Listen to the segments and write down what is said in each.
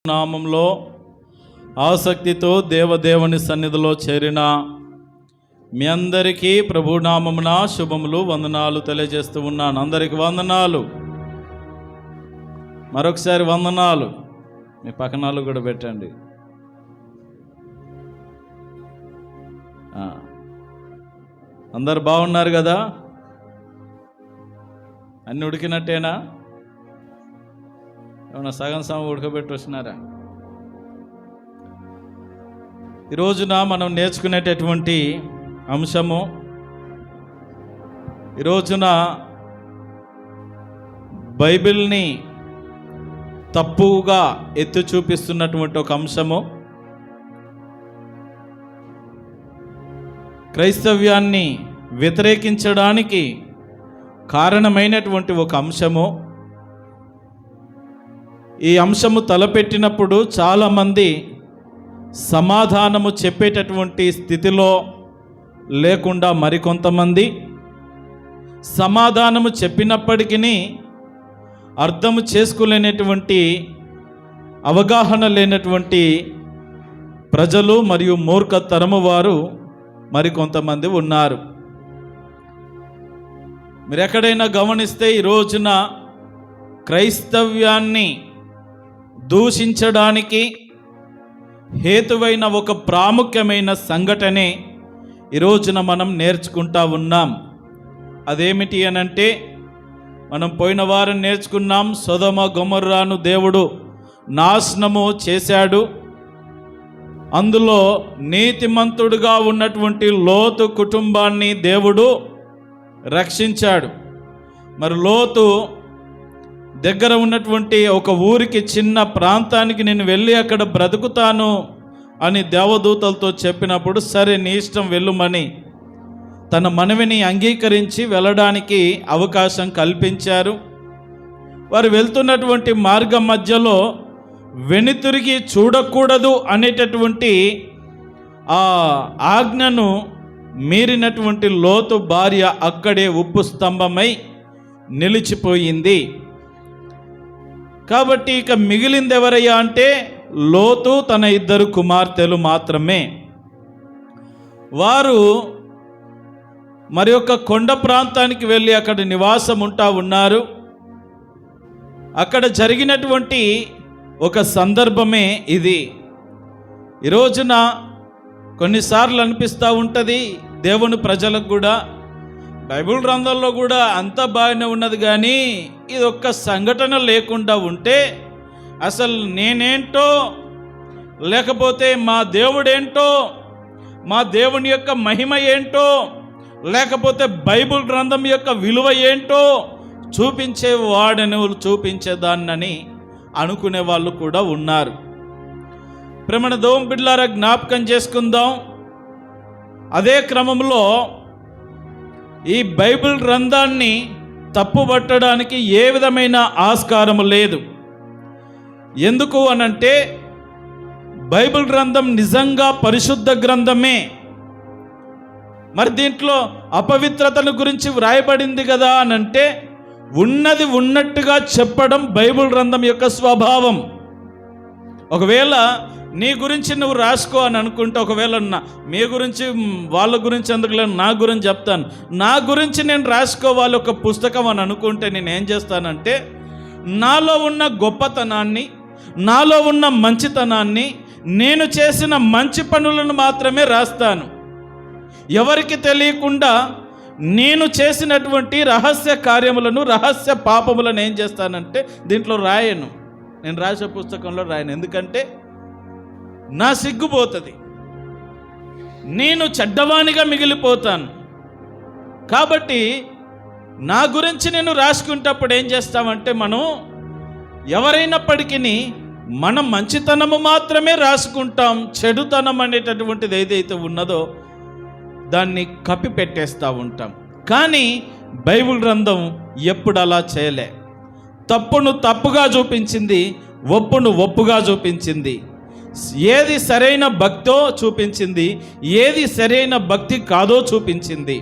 నామంలో ఆసక్తితో దేవదేవుని సన్నిధిలో చేరిన మీ అందరికీ ప్రభునామమున శుభములు వందనాలు తెలియజేస్తూ ఉన్నాను. అందరికి వందనాలు, మరొకసారి వందనాలు. మీ పక్కనాలు కూడా పెట్టండి. అందరు బాగున్నారు కదా? అన్నీ ఉడికినట్టేనా? ఏమన్నా సగం సగం ఉడకబెట్టి వచ్చినారా? ఈ రోజున మనం నేర్చుకునేటటువంటి అంశము, ఈ రోజున బైబిల్ని తప్పుగా ఎత్తి చూపిస్తున్నటువంటి ఒక అంశము, క్రైస్తవ్యాన్ని వ్యతిరేకించడానికి కారణమైనటువంటి ఒక అంశము. ఈ అంశము తలపెట్టినప్పుడు చాలామంది సమాధానము చెప్పేటటువంటి స్థితిలో లేకుండా మరికొంతమంది సమాధానము చెప్పినప్పటికీ అర్థము చేసుకోలేనటువంటి అవగాహన లేనటువంటి ప్రజలు మరియు మూర్ఖతరము వారు మరికొంతమంది ఉన్నారు. మీరు ఎక్కడైనా గమనిస్తే ఈ రోజున క్రైస్తవ్యాన్ని దూషించడానికి హేతువైన ఒక ప్రాముఖ్యమైన సంఘటనే ఈ రోజున మనం నేర్చుకుంటా ఉన్నాం. అదేమిటి అనంటే, మనం పోయిన వారం నేర్చుకున్నాం, సొదొమ గొమొర్రాను దేవుడు నాశనము చేశాడు. అందులో నీతిమంతుడుగా ఉన్నటువంటి లోతు కుటుంబాన్ని దేవుడు రక్షించాడు. మరి లోతు దగ్గర ఉన్నటువంటి ఒక ఊరికి, చిన్న ప్రాంతానికి నేను వెళ్ళి అక్కడ బ్రతుకుతాను అని దేవదూతలతో చెప్పినప్పుడు, సరే నీ ఇష్టం వెళ్ళుమని తన మనవిని అంగీకరించి వెళ్ళడానికి అవకాశం కల్పించారు. వారు వెళ్తున్నటువంటి మార్గం మధ్యలో వెనుతిరిగి చూడకూడదు అనేటటువంటి ఆ ఆజ్ఞను మీరినటువంటి లోతు భార్య అక్కడే ఉప్పు స్తంభమై నిలిచిపోయింది. కాబట్టి ఇక మిగిలింది ఎవరయ్యా అంటే లోతు తన ఇద్దరు కుమార్తెలు మాత్రమే. వారు మరి ఒక కొండ ప్రాంతానికి వెళ్ళి అక్కడ నివాసం ఉంటా ఉన్నారు. అక్కడ జరిగినటువంటి ఒక సందర్భమే ఇది. ఈ రోజున కొన్నిసార్లు అనిపిస్తూ ఉంటుంది దేవుని ప్రజలకు కూడా, బైబిల్ గ్రంథంలో కూడా అంతా బాగానే ఉన్నది, కానీ ఇది ఒక్క సంఘటన లేకుండా ఉంటే అసలు నేనేంటో, లేకపోతే మా దేవుడేంటో, మా దేవుని యొక్క మహిమ ఏంటో, లేకపోతే బైబిల్ గ్రంథం యొక్క విలువ ఏంటో చూపించేవాడని, చూపించేదాన్నని అనుకునే వాళ్ళు కూడా ఉన్నారు. ప్రేమణ దేవుని బిడ్డలారా, జ్ఞాపకం చేసుకుందాం. అదే క్రమంలో ఈ బైబిల్ గ్రంథాన్ని తప్పుపట్టడానికి ఏ విధమైన ఆస్కారం లేదు. ఎందుకు అనంటే, బైబిల్ గ్రంథం నిజంగా పరిశుద్ధ గ్రంథమే. మరి దీంట్లో అపవిత్రతను గురించి వ్రాయబడింది కదా అనంటే, ఉన్నది ఉన్నట్టుగా చెప్పడం బైబిల్ గ్రంథం యొక్క స్వభావం. ఒకవేళ నీ గురించి నువ్వు రాసుకో అని అనుకుంటే, ఒకవేళ మీ గురించి వాళ్ళ గురించి ఎందుకు లేదు, నా గురించి చెప్తాను, నా గురించి నేను రాసుకోవాలి ఒక పుస్తకం అని అనుకుంటే, నేను ఏం చేస్తానంటే నాలో ఉన్న గొప్పతనాన్ని, నాలో ఉన్న మంచితనాన్ని, నేను చేసిన మంచి పనులను మాత్రమే రాస్తాను. ఎవరికి తెలియకుండా నేను చేసినటువంటి రహస్య కార్యములను, రహస్య పాపములను ఏం చేస్తానంటే దీంట్లో రాయను. నేను రాసే పుస్తకంలో రాయను. ఎందుకంటే నా సిగ్గుపోతుంది, నేను చెడ్డవానిగా మిగిలిపోతాను. కాబట్టి నా గురించి నేను రాసుకుంటప్పుడు ఏం చేస్తామంటే, మనం ఎవరైనప్పటికీ మనం మంచితనము మాత్రమే రాసుకుంటాం. చెడుతనం అనేటటువంటిది ఏదైతే ఉన్నదో దాన్ని కప్పి పెట్టేస్తూ ఉంటాం. కానీ బైబిల్ గ్రంథం ఎప్పుడు అలా చేయలే. తప్పును తప్పుగా చూపించింది, ఒప్పును ఒప్పుగా చూపించింది. ఏది సరైన భక్తో చూపించింది, ఏది సరైన భక్తి కాదో చూపించింది.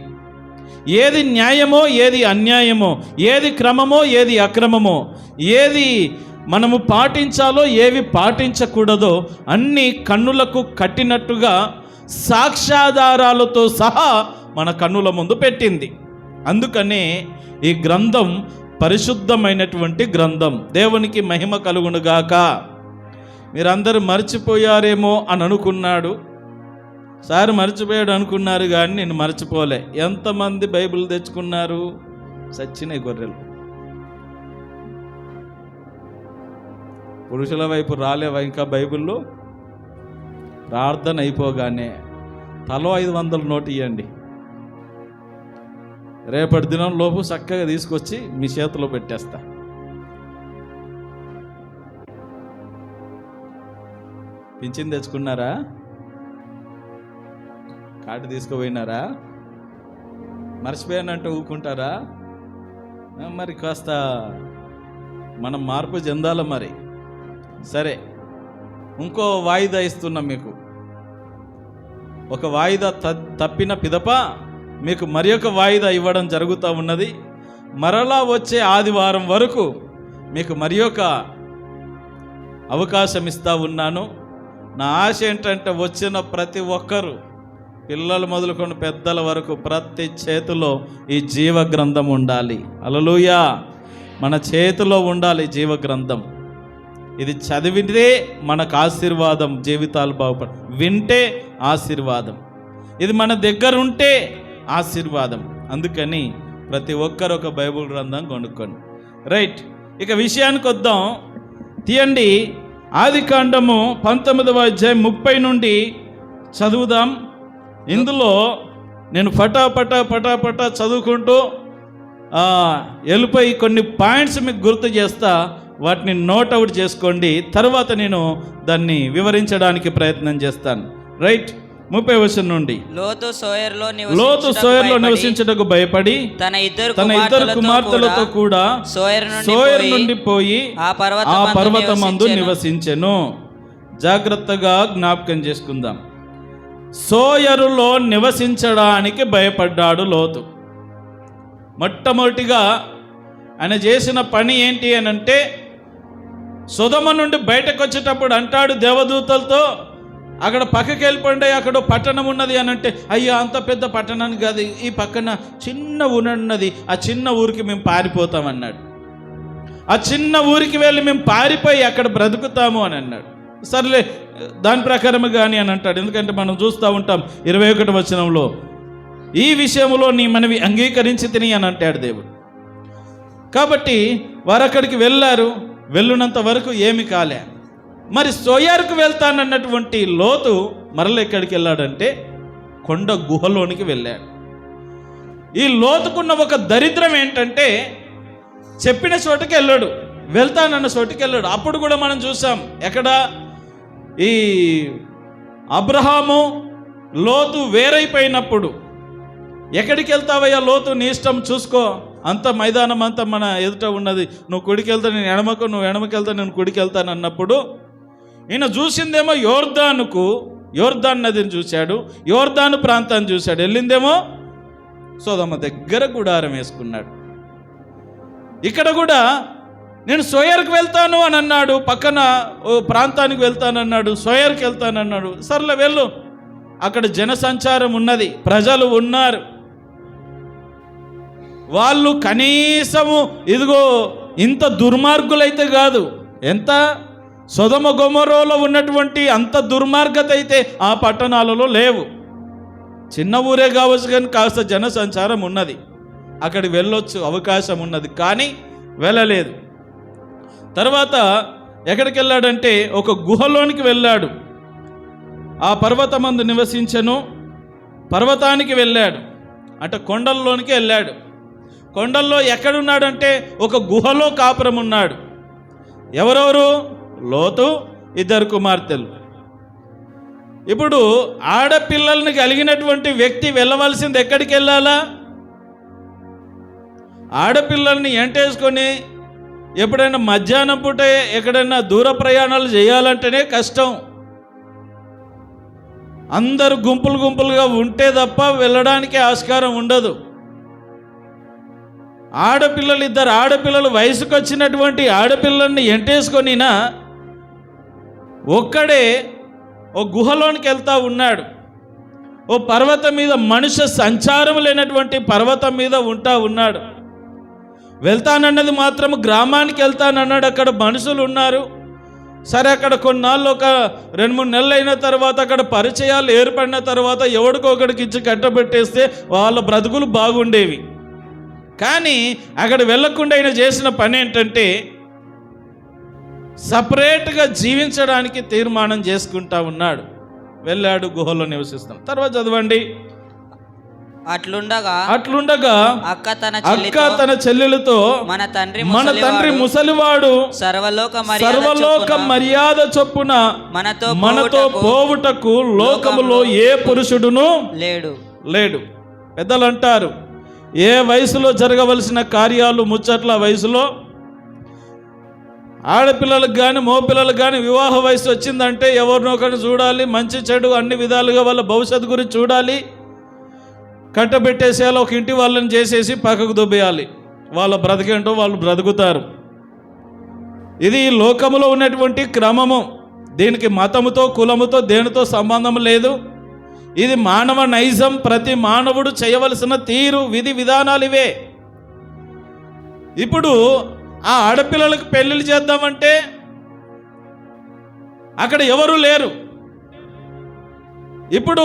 ఏది న్యాయమో ఏది అన్యాయమో, ఏది క్రమమో ఏది అక్రమమో, ఏది మనము పాటించాలో ఏవి పాటించకూడదో అన్నీ కన్నులకు కట్టినట్టుగా సాక్ష్యాధారాలతో సహా మన కన్నుల ముందు పెట్టింది. అందుకనే ఈ గ్రంథం పరిశుద్ధమైనటువంటి గ్రంథం. దేవునికి మహిమ కలుగునుగాక. మీరందరూ మర్చిపోయారేమో అని అనుకున్నాడు. సార్ మర్చిపోయాడు అనుకున్నారు, కానీ నేను మర్చిపోలే. ఎంతమంది బైబిల్ తెచ్చుకున్నారు? సచ్చినాయి గొర్రెలు. పురుషుల వైపు రాలేవా ఇంకా బైబిల్లో? ప్రార్థన అయిపోగానే తలో 500 నోటు ఇవ్వండి. రేపటి దినం లోపు చక్కగా తీసుకొచ్చి మీ చేతిలో పెట్టేస్తా. పింఛన్ తెచ్చుకున్నారా? కార్డు తీసుకుపోయినారా? మర్చిపోయానంటే ఊరుకుంటారా? మరి కాస్త మనం మార్పు చెందాలి. మరి సరే, ఇంకో వాయిదా ఇస్తున్నాం మీకు. ఒక వాయిదా తప్పిన పిదప మీకు మరి ఒక వాయిదా ఇవ్వడం జరుగుతూ ఉన్నది. మరలా వచ్చే ఆదివారం వరకు మీకు మరి ఒక అవకాశం ఇస్తూ ఉన్నాను. నా ఆశ ఏంటంటే వచ్చిన ప్రతి ఒక్కరూ, పిల్లలు మొదలుకొని పెద్దల వరకు, ప్రతి చేతిలో ఈ జీవ గ్రంథం ఉండాలి. హల్లెలూయా! మన చేతిలో ఉండాలి జీవ గ్రంథం. ఇది చదివితే మనకు ఆశీర్వాదం, జీవితాలు బాగుపడ, వింటే ఆశీర్వాదం, ఇది మన దగ్గర ఉంటే ఆశీర్వాదం. అందుకని ప్రతి ఒక్కరు ఒక బైబిల్ గ్రంథం కొనుక్కోండి. రైట్, ఇక విషయానికి వద్దాం. తీయండి, ఆదికాండము 19వ అధ్యాయం 30 నుండి చదువుదాం. ఇందులో నేను పటా చదువుకుంటూ వెళ్ళిపోయి కొన్ని పాయింట్స్ మీకు గుర్తు చేస్తా. వాటిని నోట్ అవుట్ చేసుకోండి. తర్వాత నేను దాన్ని వివరించడానికి ప్రయత్నం చేస్తాను. రైట్, 30వ వచనం నుండి. లోతు సోయరులో నివసించుటకు భయపడి తన ఇద్దరు కుమార్తెలతో కూడా సోయరు నుండి పోయి ఆ పర్వతమందు నివసించెను. జాగ్రత్తగా జ్ఞాపకం చేసుకుందాం. సోయరులో నివసించడానికి భయపడ్డాడు లోతు. మొట్టమొదటిగా ఆయన చేసిన పని ఏంటి అని అంటే, సొదొమ నుండి బయటకు వచ్చేటప్పుడు అంటాడు దేవదూతలతో, అక్కడ పక్కకి వెళ్ళిపోండి, అక్కడ పట్టణం ఉన్నది అని అంటే, అయ్యా అంత పెద్ద పట్టణానికి కాదు, ఈ పక్కన చిన్న ఉన్నది, ఆ చిన్న ఊరికి మేము పారిపోతాం అన్నాడు. ఆ చిన్న ఊరికి వెళ్ళి మేము పారిపోయి అక్కడ బ్రతుకుతాము అని అన్నాడు. సర్లే, దాని ప్రకారం కానీ అని అంటాడు. ఎందుకంటే మనం చూస్తూ ఉంటాం 21వ వచనంలో, ఈ విషయంలో నీ మనవి అంగీకరించి తిని అని అంటాడు దేవుడు. కాబట్టి వారు అక్కడికి వెళ్ళారు. వెళ్ళినంత వరకు ఏమి కాలే. మరి సోయరుకు వెళ్తానన్నటువంటి లోతు మరల ఎక్కడికి వెళ్ళాడంటే కొండ గుహలోనికి వెళ్ళాడు. ఈ లోతుకున్న ఒక దరిద్రం ఏంటంటే, చెప్పిన చోటుకి వెళ్ళాడు, వెళ్తానన్న చోటుకి వెళ్ళాడు. అప్పుడు కూడా మనం చూసాం, ఎక్కడ ఈ అబ్రహాము లోతు వేరైపోయినప్పుడు, ఎక్కడికి వెళ్తావయ్యా లోతు, నీ ఇష్టం చూసుకో, అంత మైదానం అంతా మన ఎదుట ఉన్నది, నువ్వు కుడికి వెళ్తా నేను ఎడమకు, నువ్వు ఎడమకి వెళ్తా నేను కుడికి వెళ్తాను అన్నప్పుడు ఈయన చూసిందేమో యోర్దాన్ నదిని చూశాడు, యోర్దాను ప్రాంతాన్ని చూశాడు. వెళ్ళిందేమో సొదొమ దగ్గర గుడారం వేసుకున్నాడు. ఇక్కడ కూడా నేను సోయర్కి వెళ్తాను అని అన్నాడు, పక్కన ఓ ప్రాంతానికి వెళ్తానన్నాడు, సోయర్కి వెళ్తానన్నాడు. సర్లే వెళ్ళు, అక్కడ జనసంచారం ఉన్నది, ప్రజలు ఉన్నారు. వాళ్ళు కనీసము ఇదిగో ఇంత దుర్మార్గులైతే కాదు, ఎంత సొదొమ గొమొర్రాలో ఉన్నటువంటి అంత దుర్మార్గత అయితే ఆ పట్టణాలలో లేవు. చిన్న ఊరే కావచ్చు, కానీ కాస్త జనసంచారం ఉన్నది, అక్కడికి వెళ్ళొచ్చు, అవకాశం ఉన్నది, కానీ వెళ్ళలేదు. తర్వాత ఎక్కడికి వెళ్ళాడంటే ఒక గుహలోనికి వెళ్ళాడు. ఆ పర్వతమందు నివసించెను. పర్వతానికి వెళ్ళాడు అంటే కొండల్లోనికి వెళ్ళాడు. కొండల్లో ఎక్కడున్నాడంటే ఒక గుహలో కాపురం ఉన్నాడు. ఎవరెవరు? లోతు, ఇద్దరు కుమార్తెలు. ఇప్పుడు ఆడపిల్లల్ని కలిగినటువంటి వ్యక్తి వెళ్ళవలసింది ఎక్కడికి వెళ్ళాలా? ఆడపిల్లల్ని ఎంటేసుకొని ఎప్పుడైనా మధ్యాహ్నం పూట ఎక్కడైనా దూర ప్రయాణాలు చేయాలంటేనే కష్టం. అందరు గుంపులుగా ఉంటే తప్ప వెళ్ళడానికి ఆస్కారం ఉండదు. ఆడపిల్లలు, ఇద్దరు ఆడపిల్లలు, వయసుకు వచ్చినటువంటి ఆడపిల్లల్ని ఎంటేసుకొనినా ఒక్కడే ఓ గుహలోనికి వెళ్తా ఉన్నాడు. ఓ పర్వతం మీద, మనుష్య సంచారం లేనటువంటి పర్వతం మీద ఉన్నాడు. వెళ్తానన్నది మాత్రం గ్రామానికి వెళ్తానన్నాడు. అక్కడ మనుషులు ఉన్నారు. సరే, అక్కడ కొన్నాళ్ళు, ఒక 2-3 నెలలు అయిన తర్వాత అక్కడ పరిచయాలు ఏర్పడిన తర్వాత ఎవడికొకడికి ఇచ్చి కట్టబెట్టేస్తే వాళ్ళ బ్రతుకులు బాగుండేవి. కానీ అక్కడ వెళ్ళకుండా ఆయన చేసిన పని ఏంటంటే సపరేట్గా జీవించడానికి తీర్మానం చేసుకుంటా ఉన్నాడు. వెళ్ళాడు, గుహలో నివసిస్తాం. తర్వాత చదవండి. అట్లుండగా అక్క తన చెల్లెలతో, మన తండ్రి ముసలివాడు సర్వలోక మర్యాద చొప్పున మనతో పోవుటకు లోకములో ఏ పురుషుడును లేడు. పెద్దలు అంటారు, ఏ వయసులో జరగవలసిన కార్యాలు ముచ్చట్ల వయసులో ఆడపిల్లలకు కానీ మగపిల్లలకు కానీ వివాహ వయసు వచ్చిందంటే ఎవరినొకరిని చూడాలి, మంచి చెడు అన్ని విధాలుగా వాళ్ళ భవిష్యత్తు గురించి చూడాలి. కట్టబెట్టేసేయాలి, ఒక ఇంటి వాళ్ళని చేసేసి పక్కకు దుబ్బేయాలి. వాళ్ళ బ్రతికేంటో వాళ్ళు బ్రతుకుతారు. ఇది ఈ లోకములో ఉన్నటువంటి క్రమము. దీనికి మతముతో, కులముతో, దేనితో సంబంధం లేదు. ఇది మానవ నైజం. ప్రతి మానవుడు చేయవలసిన తీరు, విధి విధానాలు ఇవే. ఇప్పుడు ఆ ఆడపిల్లలకు పెళ్ళిళ్ళు చేద్దామంటే అక్కడ ఎవరు లేరు. ఇప్పుడు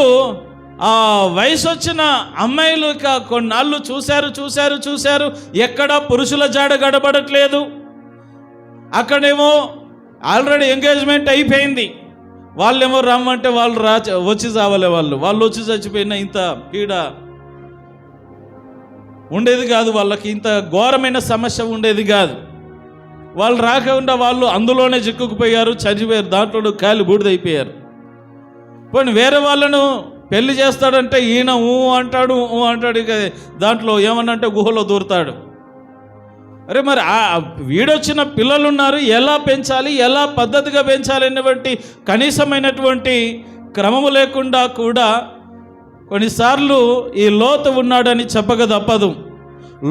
ఆ వయసు వచ్చిన అమ్మాయిలు కొన్నాళ్ళు చూశారు, ఎక్కడ పురుషుల జాడ గడబడట్లేదు. అక్కడేమో ఆల్రెడీ ఎంగేజ్మెంట్ అయిపోయింది. వాళ్ళేమో రమ్మంటే వాళ్ళు వచ్చి చావలే. వాళ్ళు వచ్చి చచ్చిపోయినా ఇంత పీడ ఉండేది కాదు. వాళ్ళకి ఇంత ఘోరమైన సమస్య ఉండేది కాదు. వాళ్ళు రాకుండా వాళ్ళు అందులోనే చిక్కుకుపోయారు, చనిపోయారు, దాంట్లో కాలి బూడిదైపోయారు. పోనీ వేరే వాళ్ళను పెళ్లి చేస్తాడంటే ఈయన అంటాడు. ఇక దాంట్లో ఏమన్నంటే గుహలో దూరుతాడు. అరే, మరి వీడొచ్చిన పిల్లలు ఉన్నారు, ఎలా పెంచాలి, ఎలా పద్ధతిగా పెంచాలి అనేటువంటి కనీసమైనటువంటి క్రమము లేకుండా కూడా కొన్నిసార్లు ఈ లోతు ఉన్నాడని చెప్పక తప్పదు.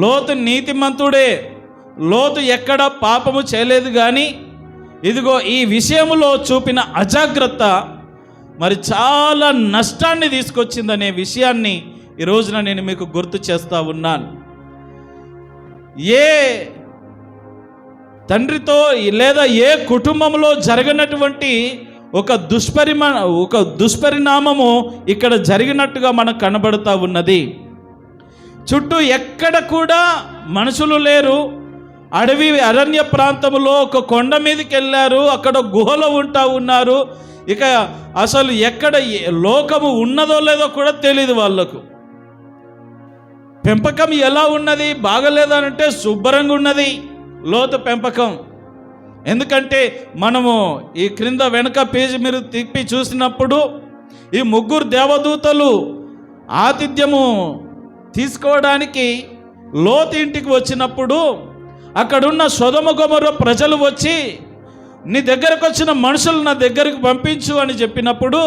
లోతు నీతిమంతుడే. లోతు ఎక్కడ పాపము చేయలేదు. కానీ ఇదిగో ఈ విషయంలో చూపిన అజాగ్రత్త మరి చాలా నష్టాన్ని తీసుకొచ్చిందనే విషయాన్ని ఈ రోజున నేను మీకు గుర్తు చేస్తూ ఉన్నాను. ఏ తండ్రితో లేదా ఏ కుటుంబంలో జరగనటువంటి ఒక దుష్పరిణామము ఇక్కడ జరిగినట్టుగా మనకు కనబడుతూ ఉన్నది. చుట్టూ ఎక్కడ కూడా మనుషులు లేరు. అరణ్య ప్రాంతంలో ఒక కొండ మీదకి వెళ్ళారు. అక్కడ గుహలో ఉన్నారు. ఇక అసలు ఎక్కడ లోకము ఉన్నదో లేదో కూడా తెలియదు వాళ్ళకు. పెంపకం ఎలా ఉన్నది, బాగలేదనంటే శుభ్రంగా ఉన్నది లోతు పెంపకం. ఎందుకంటే మనము ఈ క్రింద వెనక పేజీ మీరు తిప్పి చూసినప్పుడు ఈ 3 దేవదూతలు ఆతిథ్యము తీసుకోవడానికి లోతు ఇంటికి వచ్చినప్పుడు అక్కడున్న సొదొమ గొమొర్రా ప్రజలు వచ్చి, నీ దగ్గరకు వచ్చిన మనుషులు నా దగ్గరకు పంపించు అని చెప్పినప్పుడు,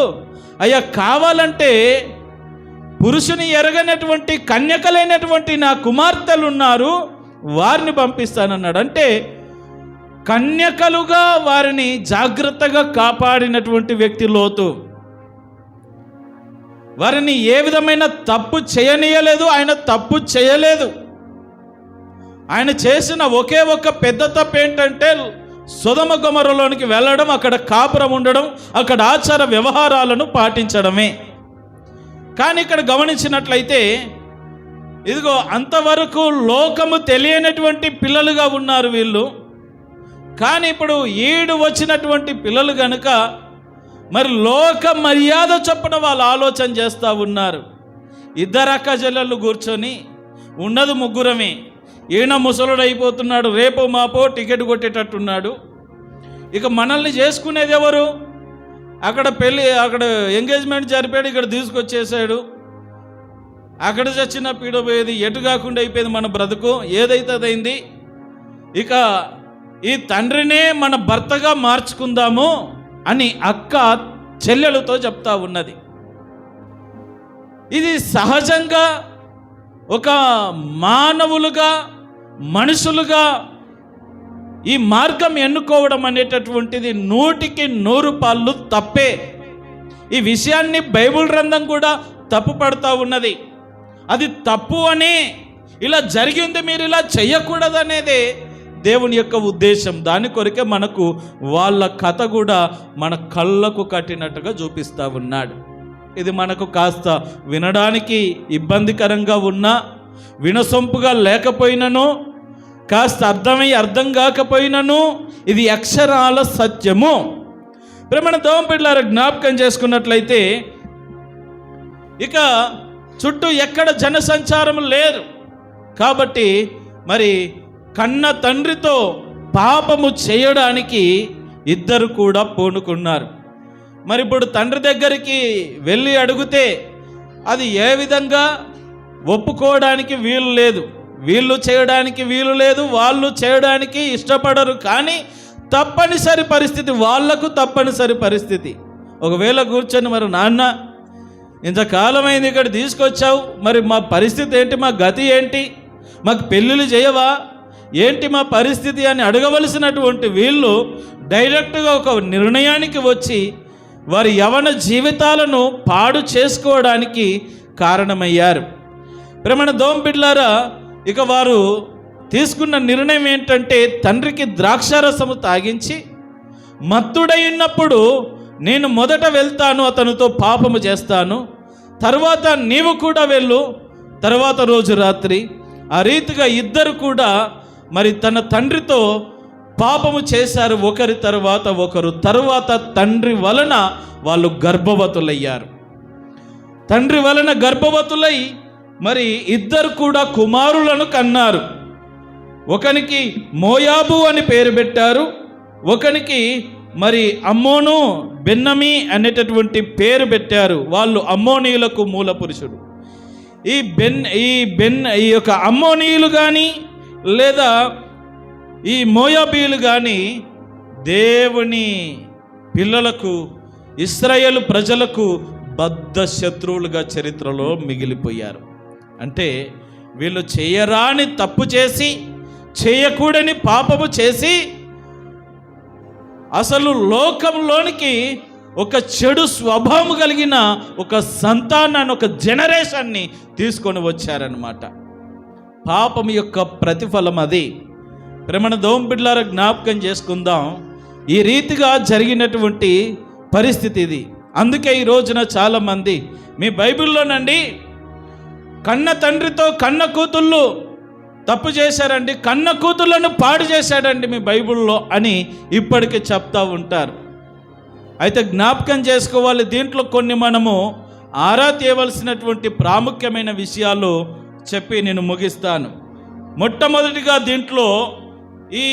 అయ్యా కావాలంటే పురుషుని ఎరగనటువంటి కన్యకలైనటువంటి నా కుమార్తెలు ఉన్నారు, వారిని పంపిస్తానన్నాడు. అంటే కన్యకలుగా వారిని జాగ్రత్తగా కాపాడినటువంటి వ్యక్తి లోతు. వారిని ఏ విధమైన తప్పు చేయనీయలేదు. ఆయన తప్పు చేయలేదు. ఆయన చేసిన ఒకే ఒక పెద్ద తప్పు ఏంటంటే సొదొమ గొమొర్రాలోనికి వెళ్ళడం, అక్కడ కాపురం ఉండడం, అక్కడ ఆచార వ్యవహారాలను పాటించడమే. కానీ ఇక్కడ గమనించినట్లయితే ఇదిగో అంతవరకు లోకము తెలియనటువంటి పిల్లలుగా ఉన్నారు వీళ్ళు. కానీ ఇప్పుడు ఈడు వచ్చినటువంటి పిల్లలు కనుక మరి లోక మర్యాద చొప్పున వాళ్ళు ఆలోచన చేస్తూ ఉన్నారు. 2 అక్క చెల్లెళ్ళు కూర్చొని, ఉన్నది 3 ఈయన ముసలుడు అయిపోతున్నాడు, రేపు మాపో టికెట్ కొట్టేటట్టున్నాడు. ఇక మనల్ని చేసుకునేది ఎవరు? అక్కడ ఎంగేజ్మెంట్ జరిపాడు, ఇక్కడ తీసుకొచ్చేసాడు. అక్కడ చచ్చిన పీడపోయేది, ఎటు కాకుండా అయిపోయింది మన బ్రతుకు. ఏదైతే అదైంది. ఇక ఈ తండ్రినే మన భర్తగా మార్చుకుందాము అని అక్క చెల్లెలతో చెప్తా ఉన్నది. ఇది సహజంగా ఒక మానవులుగా మనుషులుగా ఈ మార్గం ఎన్నుకోవడం అనేటటువంటిది 100% తప్పే. ఈ విషయాన్ని బైబిల్ గ్రంథం కూడా తప్పు పడుతూ ఉన్నది. అది తప్పు అని, ఇలా జరిగింది మీరు ఇలా చెయ్యకూడదనేదే దేవుని యొక్క ఉద్దేశం. దాని కొరకే మనకు వాళ్ళ కథ కూడా మన కళ్ళకు కట్టినట్టుగా చూపిస్తూ ఉన్నాడు. ఇది మనకు కాస్త వినడానికి ఇబ్బందికరంగా ఉన్నా, వినసొంపుగా లేకపోయినను, కాస్త అర్థం కాకపోయినను, ఇది అక్షరాల సత్యము. ప్రేమణ దేవుని బిడ్డలారా, జ్ఞాపకం చేసుకున్నట్లయితే ఇక చుట్టూ ఎక్కడ జనసంచారం లేదు కాబట్టి మరి కన్న తండ్రితో పాపము చేయడానికి ఇద్దరు కూడా పూనుకున్నారు. మరి ఇప్పుడు తండ్రి దగ్గరికి వెళ్ళి అడిగితే అది ఏ విధంగా ఒప్పుకోవడానికి వీలు లేదు, వీళ్ళు చేయడానికి వీలు లేదు, వాళ్ళు చేయడానికి ఇష్టపడరు. కానీ తప్పనిసరి పరిస్థితి, వాళ్లకు తప్పనిసరి పరిస్థితి. ఒకవేళ కూర్చొని, మరి నాన్న ఇంతకాలమైంది ఇక్కడ తీసుకొచ్చావు, మరి మా పరిస్థితి ఏంటి, మా గతి ఏంటి, మాకు పెళ్ళిళ్ళు చేయవా ఏంటి మా పరిస్థితి అని అడగవలసినటువంటి వీళ్ళు డైరెక్ట్గా ఒక నిర్ణయానికి వచ్చి వారి యవన జీవితాలను పాడు చేసుకోవడానికి కారణమయ్యారు. ప్రేమణ దేవుని బిడ్డలారా, ఇక వారు తీసుకున్న నిర్ణయం ఏంటంటే, తండ్రికి ద్రాక్షారసము తాగించి మత్తుడై ఉన్నప్పుడు నేను మొదట వెళ్తాను, అతనితో పాపము చేస్తాను, తర్వాత నీవు కూడా వెళ్ళు, తర్వాత రోజు రాత్రి. ఆ రీతిగా ఇద్దరు కూడా మరి తన తండ్రితో పాపము చేశారు, ఒకరి తర్వాత ఒకరు. తరువాత తండ్రి వలన వాళ్ళు గర్భవతులయ్యారు. తండ్రి వలన గర్భవతులై మరి ఇద్దరు కూడా కుమారులను కన్నారు. ఒకనికి మోయాబు అని పేరు పెట్టారు, ఒకనికి మరి అమ్మోను బెన్నమి అనేటటువంటి పేరు పెట్టారు. వాళ్ళు అమ్మోనీయులకు మూల పురుషుడు. ఈ యొక్క అమ్మోనీయులు కానీ లేదా ఈ మోయాబీలు కానీ దేవుని పిల్లలకు, ఇశ్రాయేలు ప్రజలకు బద్ధ శత్రువులుగా చరిత్రలో మిగిలిపోయారు. అంటే వీళ్ళు చేయరాని తప్పు చేసి, చేయకూడని పాపము చేసి అసలు లోకంలోనికి ఒక చెడు స్వభావం కలిగిన ఒక సంతానాన్ని, ఒక జనరేషన్ని తీసుకొని వచ్చారనమాట. పాపం యొక్క ప్రతిఫలం అది. ప్రేమణ దేవుని బిడ్డలారా, జ్ఞాపకం చేసుకుందాం, ఈ రీతిగా జరిగినటువంటి పరిస్థితి ఇది. అందుకే ఈ రోజున చాలామంది మీ బైబిల్లోనండి కన్న తండ్రితో కన్న కూతుళ్ళు తప్పు చేశారండి, కన్న కూతుళ్ళను పాడు చేశాడండి మీ బైబిల్లో అని ఇప్పటికీ చెప్తా ఉంటారు. అయితే జ్ఞాపకం చేసుకోవాలి, దీంట్లో కొన్ని మనము ఆరా తీయవలసినటువంటి ప్రాముఖ్యమైన విషయాలు చెప్పి నేను ముగిస్తాను. మొట్టమొదటిగా దీంట్లో ఈ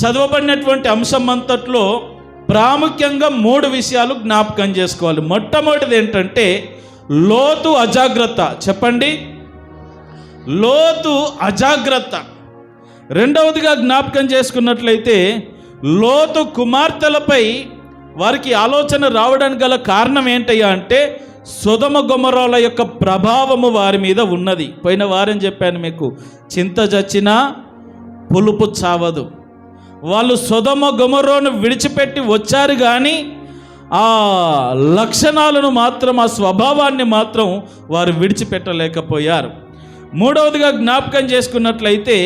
చదవబడినటువంటి అంశం అంతట్లో ప్రాముఖ్యంగా 3 విషయాలు జ్ఞాపకం చేసుకోవాలి. మొట్టమొదటిది ఏంటంటే లోతు అజాగ్రత్త. చెప్పండి, లోతు అజాగ్రత్త. రెండవదిగా జ్ఞాపకం చేసుకున్నట్లయితే లోతు కుమార్తెలపై వారికి ఆలోచన రావడానికి గల కారణం ఏంటయ్యా అంటే సొదొమ గొమొర్రాల యొక్క ప్రభావము వారి మీద ఉన్నది. పోయిన వారం చెప్పాను మీకు, చింత చచ్చినా పులుపు చావదు. వాళ్ళు సొదొమ గొమొర్రాను విడిచిపెట్టి వచ్చారు కానీ ఆ లక్షణాలను మాత్రం, ఆ స్వభావాన్ని మాత్రం వారు విడిచిపెట్టలేకపోయారు. మూడవదిగా జ్ఞాపకం చేసుకున్నట్లయితే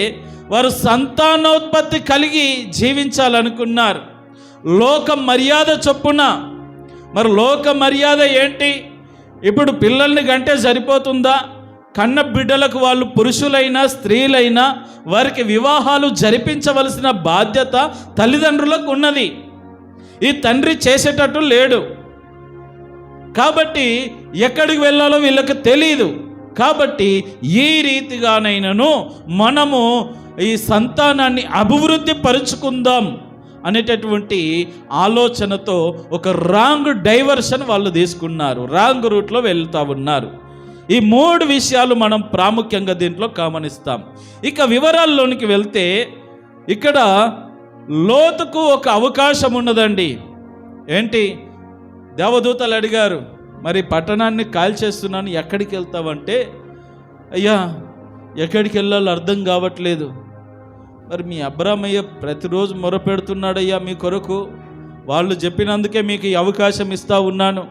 వారు సంతానోత్పత్తి కలిగి జీవించాలనుకున్నారు లోక మర్యాద చొప్పున. మరి లోక మర్యాద ఏంటి? ఇప్పుడు పిల్లల్ని గంటే సరిపోతుందా? కన్న బిడ్డలకు వాళ్ళు పురుషులైనా స్త్రీలైనా వారికి వివాహాలు జరిపించవలసిన బాధ్యత తల్లిదండ్రులకు ఉన్నది. ఈ తండ్రి చేసేటట్టు లేడు కాబట్టి ఎక్కడికి వెళ్ళాలో వీళ్ళకి తెలియదు. కాబట్టి ఈ రీతిగానైనను మనము ఈ సంతానాన్ని అభివృద్ధి పరుచుకుందాం అనేటటువంటి ఆలోచనతో ఒక రాంగ్ డైవర్షన్ వాళ్ళు తీసుకున్నారు, రాంగ్ రూట్లో వెళ్తూ ఉన్నారు. ఈ 3 విషయాలు మనం ప్రాముఖ్యంగా దీంట్లో గమనిస్తాం. ఇక వివరాల్లోనికి వెళ్తే ఇక్కడ లోతుకు ఒక అవకాశం ఉన్నదండి. ఏంటి? దేవదూతలు అడిగారు, మరి పట్టణాన్ని కాల్చేస్తున్నాను, ఎక్కడికి వెళ్తావంటే, అయ్యా ఎక్కడికి వెళ్ళాలో అర్థం కావట్లేదు. మరి మీ అబ్రామయ్య ప్రతిరోజు మొరపెడుతున్నాడయ్యా మీ కొరకు, వాళ్ళు చెప్పినందుకే మీకు ఈ అవకాశం ఇస్తా ఉన్నాను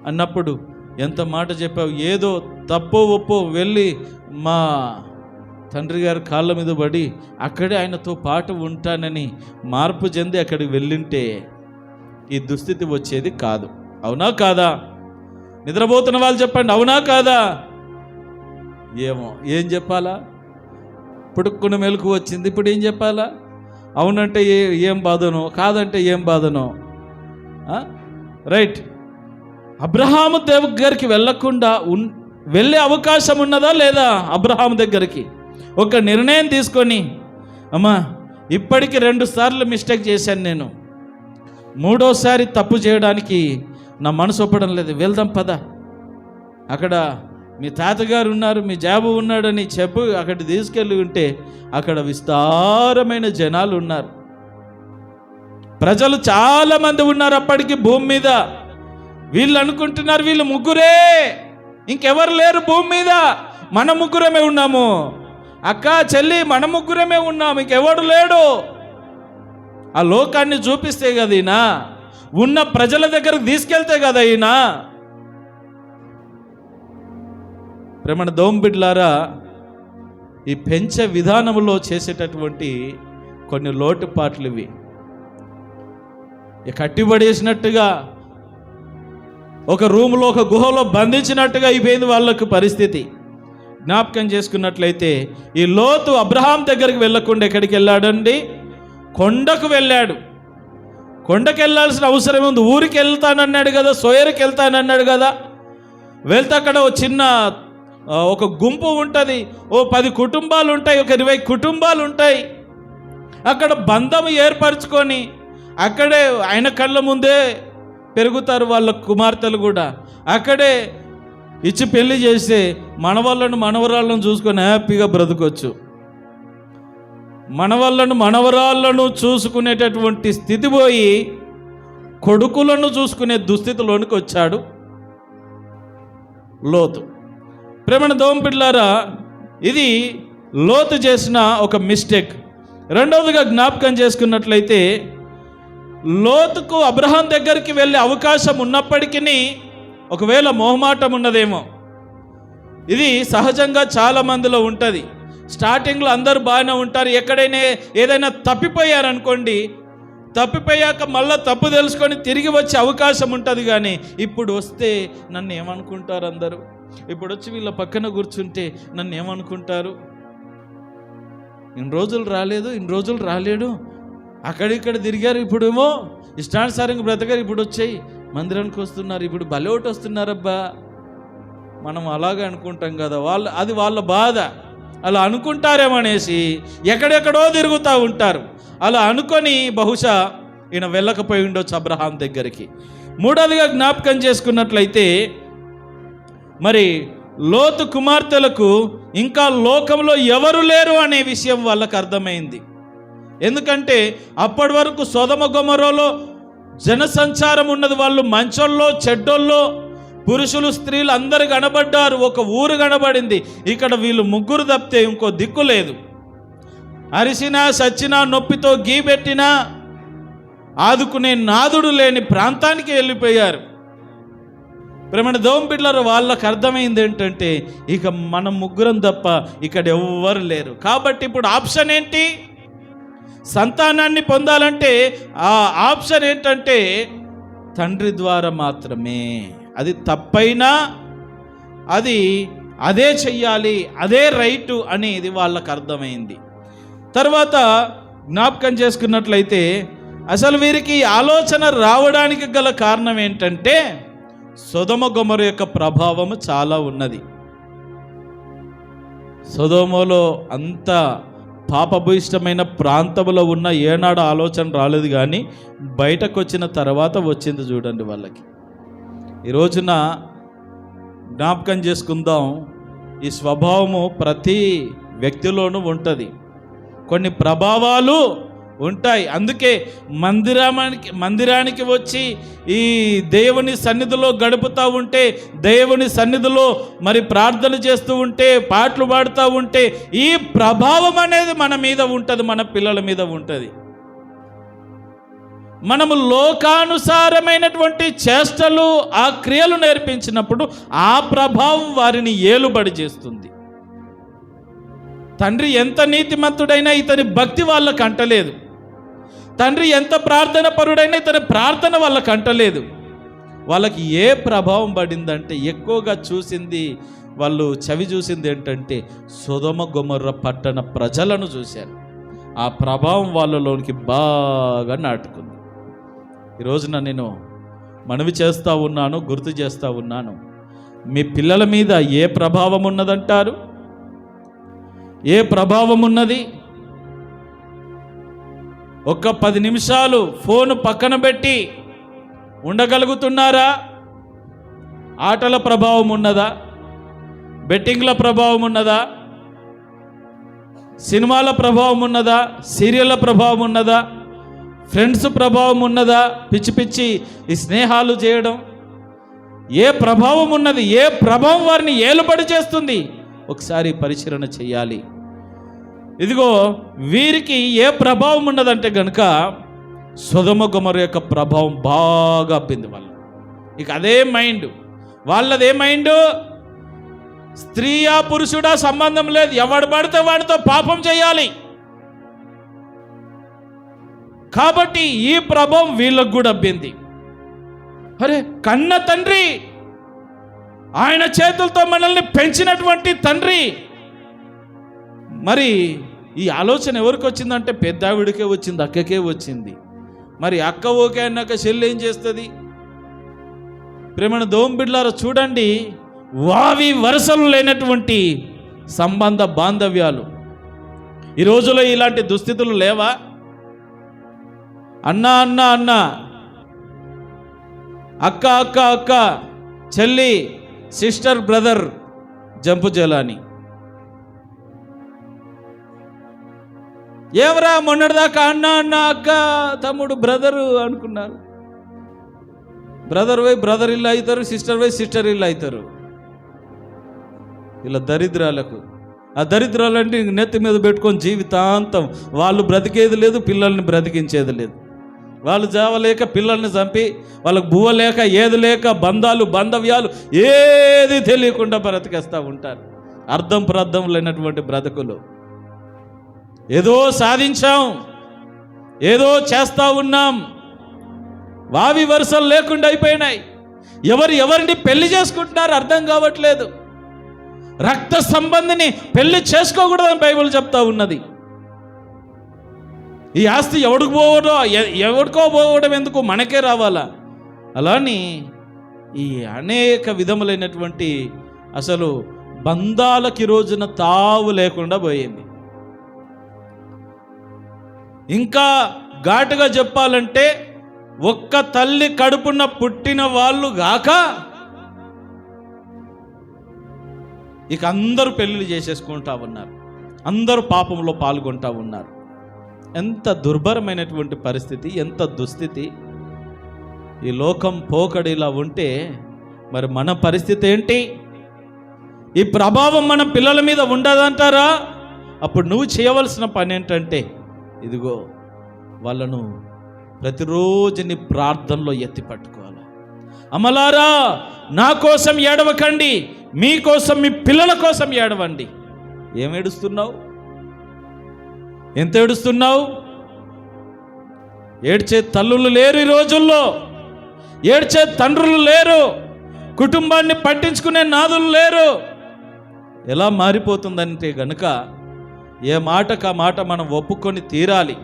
అన్నప్పుడు ఎంత మాట చెప్పావు, ఏదో తప్పో ఒప్పో వెళ్ళి మా తండ్రి గారి కాళ్ళ మీద పడి అక్కడే ఆయనతో పాటు ఉంటానని మార్పు చెంది అక్కడికి వెళ్ళింటే ఈ దుస్థితి వచ్చేది కాదు. అవునా కాదా? నిద్రపోతున్న వాళ్ళు చెప్పండి, అవునా కాదా? ఏమో ఏం చెప్పాలా? పుడుక్కున మెలకు వచ్చింది, ఇప్పుడు ఏం చెప్పాలా? అవునంటే ఏం బాధనో, కాదంటే ఏం బాధనో. రైట్, అబ్రహాము దగ్గరికి వెళ్ళకుండా వెళ్ళే అవకాశం ఉన్నదా లేదా? అబ్రహాము దగ్గరికి ఒక నిర్ణయం తీసుకొని, అమ్మా ఇప్పటికి 2 సార్లు మిస్టేక్ చేశాను, నేను 3వసారి తప్పు చేయడానికి నా మనసు ఒప్పడం లేదు, వెళ్దాం పద, అక్కడ మీ తాతగారు ఉన్నారు, మీ జాబు ఉన్నాడని చెప్పు అక్కడికి తీసుకెళ్ళి ఉంటే అక్కడ విస్తారమైన జనాలు ఉన్నారు, ప్రజలు చాలామంది ఉన్నారు అప్పటికి భూమి మీద. వీళ్ళు అనుకుంటున్నారు వీళ్ళు ముగ్గురే, ఇంకెవరు లేరు భూమి మీద, మన ముగ్గురమే ఉన్నాము, అక్క చెల్లి మన ముగ్గురమే ఉన్నాము, ఇంకెవడు లేడు. ఆ లోకాన్ని చూపిస్తే కదా ఈయన, ఉన్న ప్రజల దగ్గరకు తీసుకెళ్తే కదా ఈయన. ప్రేమణ దోంబిడ్లారా, ఈ పెంచే విధానంలో చేసేటటువంటి కొన్ని లోటుపాట్లు ఇవి. కట్టిబడేసినట్టుగా ఒక రూమ్లో ఒక గుహలో బంధించినట్టుగా అయిపోయింది వాళ్ళకు పరిస్థితి. జ్ఞాపకం చేసుకున్నట్లయితే ఈ లోతు అబ్రహాం దగ్గరికి వెళ్ళకుండా ఎక్కడికి వెళ్ళాడండి? కొండకు వెళ్ళాడు. కొండకు వెళ్ళాల్సిన అవసరం ఉంది. ఊరికి వెళ్తానన్నాడు కదా, సోయరికి వెళ్తానన్నాడు కదా. వెళ్తే అక్కడ ఒక గుంపు ఉంటుంది, 10 కుటుంబాలు ఉంటాయి, ఒక 20 కుటుంబాలు ఉంటాయి. అక్కడ బంధం ఏర్పరచుకొని అక్కడే ఆయన కళ్ళ ముందే పెరుగుతారు వాళ్ళ కుమార్తెలు కూడా. అక్కడే ఇచ్చి పెళ్లి చేస్తే మనవరాళ్ళను చూసుకొని హ్యాపీగా బ్రతకొచ్చు. మనవరాళ్ళను చూసుకునేటటువంటి స్థితి పోయి కొడుకులను చూసుకునే దుస్థితిలోనికి వచ్చాడు లోతు. ప్రేమణ దోంపిడ్లారా, ఇది లోతు చేసిన ఒక మిస్టేక్. రెండవదిగా జ్ఞాపకం చేసుకున్నట్లయితే లోతుకు అబ్రహాం దగ్గరికి వెళ్ళే అవకాశం ఉన్నప్పటికీ ఒకవేళ మొహమాటం ఉన్నదేమో. ఇది సహజంగా చాలా మందిలో ఉంటుంది. స్టార్టింగ్లో అందరూ బాగానే ఉంటారు, ఎక్కడైనా ఏదైనా తప్పిపోయారనుకోండి, తప్పిపోయాక మళ్ళీ తప్పు తెలుసుకొని తిరిగి వచ్చే అవకాశం ఉంటుంది. కానీ ఇప్పుడు వస్తే నన్ను ఏమనుకుంటారు అందరూ, ఇప్పుడు వచ్చి వీళ్ళ పక్కన కూర్చుంటే నన్ను ఏమనుకుంటారు, ఇన్ని రోజులు రాలేడు, అక్కడిక్కడ తిరిగారు, ఇప్పుడేమో ఇష్టానుసారంగా బ్రతకారు, ఇప్పుడు వచ్చాయి మందిరానికి వస్తున్నారు, ఇప్పుడు బలోటి వస్తున్నారబ్బా. మనం అలాగే అనుకుంటాం కదా, అది వాళ్ళ బాధ. అలా అనుకుంటారేమనేసి ఎక్కడెక్కడో తిరుగుతూ ఉంటారు. అలా అనుకొని బహుశా ఈయన వెళ్ళకపోయి ఉండొచ్చు అబ్రహాం దగ్గరికి. మూడవదిగా జ్ఞాపకం చేసుకున్నట్లయితే మరి లోతు కుమార్తెలకు ఇంకా లోకంలో ఎవరు లేరు అనే విషయం వాళ్ళకు అర్థమైంది. ఎందుకంటే అప్పటి వరకు సొదొమ గొమొర్రాలో జనసంచారం ఉన్నది. వాళ్ళు మంచోళ్ళో చెడ్డోళ్ళో పురుషులు స్త్రీలు అందరు కనబడ్డారు, ఒక ఊరు కనబడింది. ఇక్కడ వీళ్ళు ముగ్గురు తప్పితే ఇంకో దిక్కు లేదు. అరిసినా సచ్చినా నొప్పితో గీబెట్టినా ఆదుకునే నాదుడు లేని ప్రాంతానికి వెళ్ళిపోయారు. ప్రేమణ దోంపిడ్లరు వాళ్ళకు అర్థమైంది ఏంటంటే ఇక మనం ముగ్గురం తప్ప ఇక్కడ ఎవ్వరు లేరు. కాబట్టి ఇప్పుడు ఆప్షన్ ఏంటి? సంతానాన్ని పొందాలంటే ఆ ఆప్షన్ ఏంటంటే తండ్రి ద్వారా మాత్రమే. అది తప్పైనా అదే చెయ్యాలి, అదే రైటు అనేది వాళ్ళకు అర్థమైంది. తర్వాత జ్ఞాపకం చేసుకున్నట్లయితే అసలు వీరికి ఆలోచన రావడానికి గల కారణం ఏంటంటే సొదొమ గొమొర్రా యొక్క ప్రభావము చాలా ఉన్నది. సొదొమలో అంత పాపభూయిష్టమైన ప్రాంతంలో ఉన్న ఏనాడు ఆలోచన రాలేదు, కానీ బయటకు వచ్చిన తర్వాత వచ్చింది చూడండి వాళ్ళకి. ఈ రోజున జ్ఞాపకం చేసుకుందాం, ఈ స్వభావము ప్రతి వ్యక్తిలోనూ ఉంటుంది. కొన్ని ప్రభావాలు ఉంటాయి. అందుకే మందిరానికి వచ్చి ఈ దేవుని సన్నిధిలో గడుపుతూ ఉంటే, దేవుని సన్నిధిలో మరి ప్రార్థన చేస్తూ ఉంటే, పాటలు పాడుతూ ఉంటే ఈ ప్రభావం అనేది మన మీద ఉంటుంది, మన పిల్లల మీద ఉంటుంది. మనము లోకానుసారమైనటువంటి చేష్టలు, ఆ క్రియలు నేర్పించినప్పుడు ఆ ప్రభావం వారిని ఏలుబడి చేస్తుంది. తండ్రి ఎంత నీతిమంతుడైనా ఇతని భక్తి వాళ్ళకు అంటలేదు. తండ్రి ఎంత ప్రార్థన పరుడైనా ఇతని ప్రార్థన వాళ్ళకు అంటలేదు. వాళ్ళకి ఏ ప్రభావం పడిందంటే, ఎక్కువగా చూసింది, వాళ్ళు చవి చూసింది ఏంటంటే సొదొమ గొమొర్రా పట్టణ ప్రజలను చూశారు. ఆ ప్రభావం వాళ్ళలోనికి బాగా నాటుకుంది. ఈరోజున నేను మనవి చేస్తూ ఉన్నాను, గుర్తు చేస్తూ ఉన్నాను, మీ పిల్లల మీద ఏ ప్రభావం ఉన్నదంటారు? ఏ ప్రభావం ఉన్నది? ఒక్క 10 నిమిషాలు ఫోను పక్కన పెట్టి ఉండగలుగుతున్నారా? ఆటల ప్రభావం ఉన్నదా? బెట్టింగ్ల ప్రభావం ఉన్నదా? సినిమాల ప్రభావం ఉన్నదా? సీరియళ్ళ ప్రభావం ఉన్నదా? ఫ్రెండ్స్ ప్రభావం ఉన్నదా? పిచ్చి పిచ్చి ఈ స్నేహాలు చేయడం, ఏ ప్రభావం ఉన్నది? ఏ ప్రభావం వారిని ఏలుబడి చేస్తుంది? ఒకసారి పరిశీలన చేయాలి. ఇదిగో వీరికి ఏ ప్రభావం ఉన్నదంటే గనుక సొదొమ గొమొర్రా యొక్క ప్రభావం బాగా అబ్బింది వాళ్ళు. ఇక అదే మైండ్ వాళ్ళదే మైండ్. స్త్రీయా పురుషుడా సంబంధం లేదు, ఎవడు పడితే వాడితో పాపం చేయాలి. కాబట్టి ఈ ప్రభావం వీళ్ళకు కూడా అబ్బింది. అరే, కన్న తండ్రి, ఆయన చేతులతో మనల్ని పెంచినటువంటి తండ్రి, మరి ఈ ఆలోచన ఎవరికి వచ్చిందంటే పెద్దావిడికే వచ్చింది, అక్కకే వచ్చింది. మరి అక్క ఓకే అన్నాక చెల్లి ఏం చేస్తుంది? ప్రేమను దోంబిడ్లారా చూడండి, వావి వరసలు లేనటువంటి సంబంధ బాంధవ్యాలు. ఈ రోజులో ఇలాంటి దుస్థితులు లేవా? అన్న అన్న అన్న, అక్క అక్క అక్క, చెల్లి సిస్టర్ బ్రదర్, జంపు జలాని. ఏమరా మొన్నటిదాకా అన్న అన్న అక్క తమ్ముడు బ్రదరు అనుకున్నారు. బ్రదర్ వై బ్రదర్ ఇల్లు అవుతారు, సిస్టర్ వై సిస్టర్ ఇల్లు అవుతారు. ఇలా దరిద్రాలకు, ఆ దరిద్రాలు అంటే నెత్తి మీద పెట్టుకొని జీవితాంతం వాళ్ళు బ్రతికేది లేదు, పిల్లల్ని బ్రతికించేది లేదు. వాళ్ళు చావలేక పిల్లల్ని చంపి, వాళ్ళకు బువ్వ లేక ఏది లేక బంధాలు బాంధవ్యాలు ఏది తెలియకుండా బ్రతికేస్తూ ఉంటారు. అర్థం ప్రర్థం లేనటువంటి బ్రతుకులు. ఏదో సాధించాం, ఏదో చేస్తూ ఉన్నాం, వావి వరుసలు లేకుండా అయిపోయినాయి. ఎవరిని పెళ్లి చేసుకుంటున్నారు అర్థం కావట్లేదు. రక్త సంబంధిని పెళ్లి చేసుకోకూడదని బైబిల్ చెప్తా ఉన్నది. ఈ ఆస్తి ఎవడికో పోవడం ఎందుకు, మనకే రావాలా? అలాని ఈ అనేక విధములైనటువంటి అసలు బంధాలకి రోజున తావు లేకుండా పోయింది. ఇంకా ఘాటుగా చెప్పాలంటే, ఒక్క తల్లి కడుపున పుట్టిన వాళ్ళు గాక ఇక అందరూ పెళ్ళిళ్ళు చేసేసుకుంటా ఉన్నారు, అందరూ పాపంలో పాల్గొంటా ఉన్నారు. ఎంత దుర్భరమైనటువంటి పరిస్థితి, ఎంత దుస్థితి. ఈ లోకం పోకడిలా ఉంటే మరి మన పరిస్థితి ఏంటి? ఈ ప్రభావం మన పిల్లల మీద ఉండదంటారా? అప్పుడు నువ్వు చేయవలసిన పని ఏంటంటే, ఇదిగో వాళ్ళను ప్రతిరోజు నీ ప్రార్థనలో ఎత్తి పట్టుకోవాలి. అమలారా, నా కోసం ఏడవకండి, మీకోసం, మీ పిల్లల కోసం ఏడవండి. ఏం ఏడుస్తున్నావు? ఎంత ఏడుస్తున్నావు? ఏడ్చే తల్లులు లేరు ఈ రోజుల్లో, ఏడ్చే తండ్రులు లేరు, కుటుంబాన్ని పట్టించుకునే నాదులు లేరు. ఎలా మారిపోతుందంటే గనుక ఏ మాటకు ఆ మాట మనం ఒప్పుకొని తీరాలి.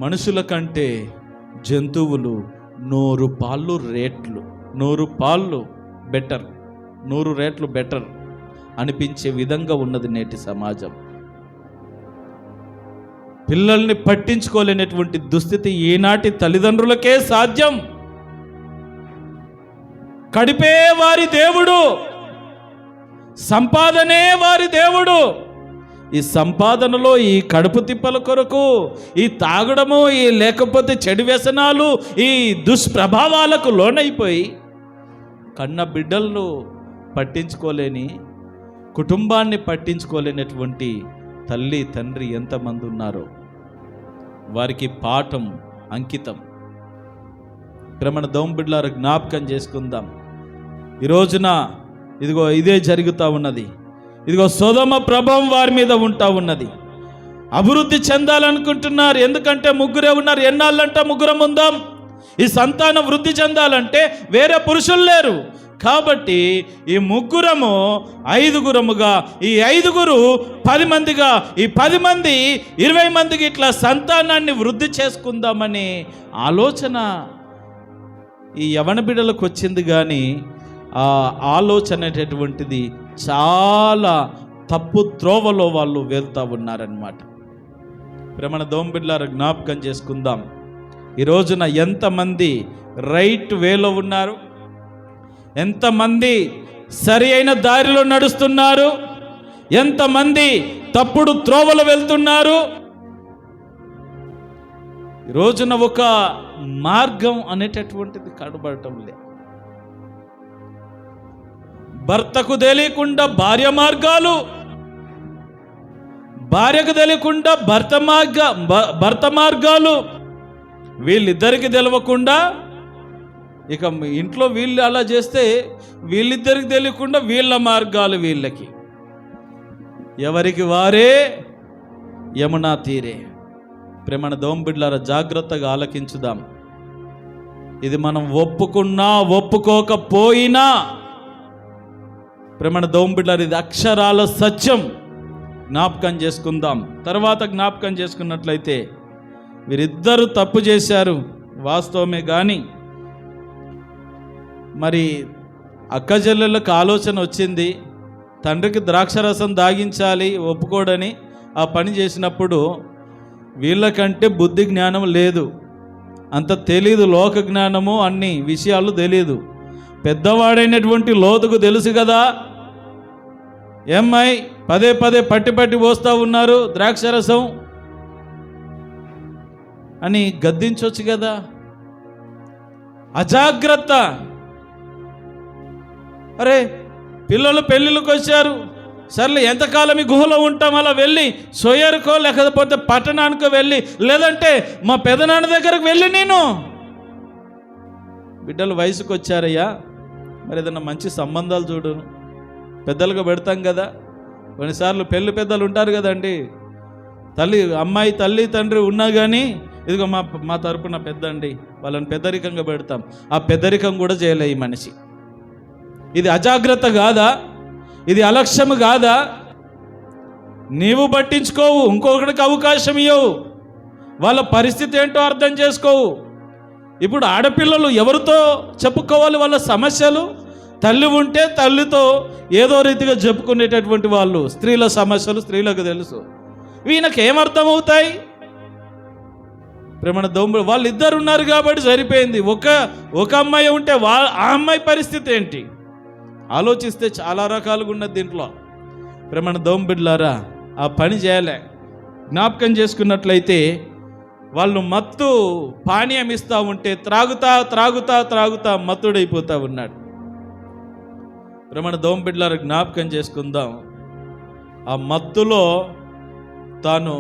మనుషుల కంటే జంతువులు 100 పాళ్ళు రేట్లు, 100 పాళ్ళు బెటర్, 100 రేట్లు బెటర్ అనిపించే విధంగా ఉన్నది నేటి సమాజం. పిల్లల్ని పట్టించుకోలేనటువంటి దుస్థితి ఈనాటి తల్లిదండ్రులకే సాధ్యం. కడిపే వారి దేవుడు, సంపాదనే వారి దేవుడు, ఈ సంపాదనలో, ఈ కడుపు తిప్పల కొరకు, ఈ తాగడము, ఈ లేకపోతే చెడు వ్యసనాలు, ఈ దుష్ప్రభావాలకు లోనైపోయి కన్న బిడ్డలను పట్టించుకోలేని, కుటుంబాన్ని పట్టించుకోలేనటువంటి తల్లి తండ్రి ఎంతమంది ఉన్నారో వారికి పాఠం అంకితం. ప్రేమణ దోమ బిడ్డలారా, జ్ఞాపకం చేసుకుందాం. ఈ రోజున ఇదిగో ఇదే జరుగుతూ ఉన్నది. ఇదిగో సొదొమ ప్రభావం వారి మీద ఉంటా ఉన్నది. అభివృద్ధి చెందాలనుకుంటున్నారు, ఎందుకంటే ముగ్గురే ఉన్నారు. ఎన్నాళ్ళంటే ముగ్గురం ఉందాం. ఈ సంతానం వృద్ధి చెందాలంటే వేరే పురుషులు లేరు కాబట్టి ఈ ముగ్గురము 5గురముగా, ఈ 5గురు 10 మందిగా, ఈ 10 మంది 20 మందికి ఇట్లా సంతానాన్ని వృద్ధి చేసుకుందామని ఆలోచన ఈ యవన బిడ్డలకు వచ్చింది. కానీ ఆ ఆలోచన అనేటటువంటిది చాలా తప్పు త్రోవలో వాళ్ళు వెళ్తూ ఉన్నారన్నమాట. ప్రేమణ దోమ బిడ్డలారా, జ్ఞాపకం చేసుకుందాం. ఈ రోజున ఎంతమంది రైట్ వేలో ఉన్నారు, ఎంతమంది సరి అయిన దారిలో నడుస్తున్నారు, ఎంతమంది తప్పుడు త్రోవలు వెళ్తున్నారు. ఈ రోజున ఒక మార్గం అనేటటువంటిది కనబడటం లేదు. భర్తకు తెలియకుండా భార్య మార్గాలు, భార్యకు తెలియకుండా భర్త మార్గాలు, వీళ్ళిద్దరికి తెలవకుండా ఇక ఇంట్లో వీళ్ళు అలా చేస్తే వీళ్ళిద్దరికి తెలియకుండా వీళ్ళ మార్గాలు వీళ్ళకి, ఎవరికి వారే యమునా తీరే. ప్రేమణ దోమ బిడ్డలారా, జాగ్రత్తగా ఆలకించుదాం. ఇది మనం ఒప్పుకున్నా ఒప్పుకోకపోయినా ప్రేమణ దోమ బిడ్డలారా, ఇది అక్షరాల సత్యం. జ్ఞాపకం చేసుకుందాం. తర్వాత జ్ఞాపకం చేసుకున్నట్లయితే వీరిద్దరూ తప్పు చేశారు వాస్తవమే, కానీ మరి అక్క చెల్లెళ్ళకు ఆలోచన వచ్చింది, తండ్రికి ద్రాక్షరసం దాగించాలి ఒప్పుకోడని ఆ పని చేసినప్పుడు వీళ్ళకంటే బుద్ధి జ్ఞానం లేదు, అంత తెలీదు, లోక జ్ఞానము అన్ని విషయాలు తెలీదు. పెద్దవాడైనటువంటి లోతుకు తెలుసు కదా, ఏమ్మాయి పదే పదే పట్టి పోస్తూ ఉన్నారు ద్రాక్షరసం అని గద్దించవచ్చు కదా. అజాగ్రత్త. అరే పిల్లలు పెళ్ళిళ్ళకి వచ్చారు, సర్లే ఎంతకాలం ఈ గుహలో ఉంటాం, అలా వెళ్ళి సోయరుకో లేకపోతే పట్టణానికో వెళ్ళి, లేదంటే మా పెదనాన్న దగ్గరకు వెళ్ళి, నేను బిడ్డలు వయసుకు వచ్చారయ్యా, మరి ఏదన్నా మంచి సంబంధాలు చూడు, పెద్దలుగా పెడతాం కదా. కొన్నిసార్లు పెళ్ళి పెద్దలు ఉంటారు కదండి, అమ్మాయి తల్లి తండ్రి ఉన్నా కానీ ఇదిగో మా తరపున పెద్దండి, వాళ్ళని పెద్దరికంగా పెడతాం. ఆ పెద్దరికం కూడా చేయలే ఈ మనిషి. ఇది అజాగ్రత్త కాదా? ఇది అలక్ష్యం కాదా? నీవు పట్టించుకోవు, ఇంకొకటికి అవకాశం ఇవ్వవు, వాళ్ళ పరిస్థితి ఏంటో అర్థం చేసుకోవు. ఇప్పుడు ఆడపిల్లలు ఎవరితో చెప్పుకోవాలి వాళ్ళ సమస్యలు? తల్లి ఉంటే తల్లితో ఏదో రీతిగా చెప్పుకునేటటువంటి వాళ్ళు. స్త్రీల సమస్యలు స్త్రీలకు తెలుసు, వీళ్ళకి ఏమర్థమవుతాయి? ప్రేమణ దొంగ వాళ్ళిద్దరు ఉన్నారు కాబట్టి సరిపోయింది. ఒక అమ్మాయి ఉంటే ఆ అమ్మాయి పరిస్థితి ఏంటి ఆలోచిస్తే చాలా రకాలుగా ఉన్నది దీంట్లో. ప్రేమణ దోమ బిడ్డలారా, ఆ పని చేయలే. జ్ఞాపకం చేసుకున్నట్లయితే వాళ్ళు మత్తు పానీయం ఇస్తూ ఉంటే త్రాగుతా మత్తుడైపోతూ ఉన్నాడు. ప్రేమణ దోమ బిడ్డలారా, జ్ఞాపకం చేసుకుందాం. ఆ మత్తులో తాను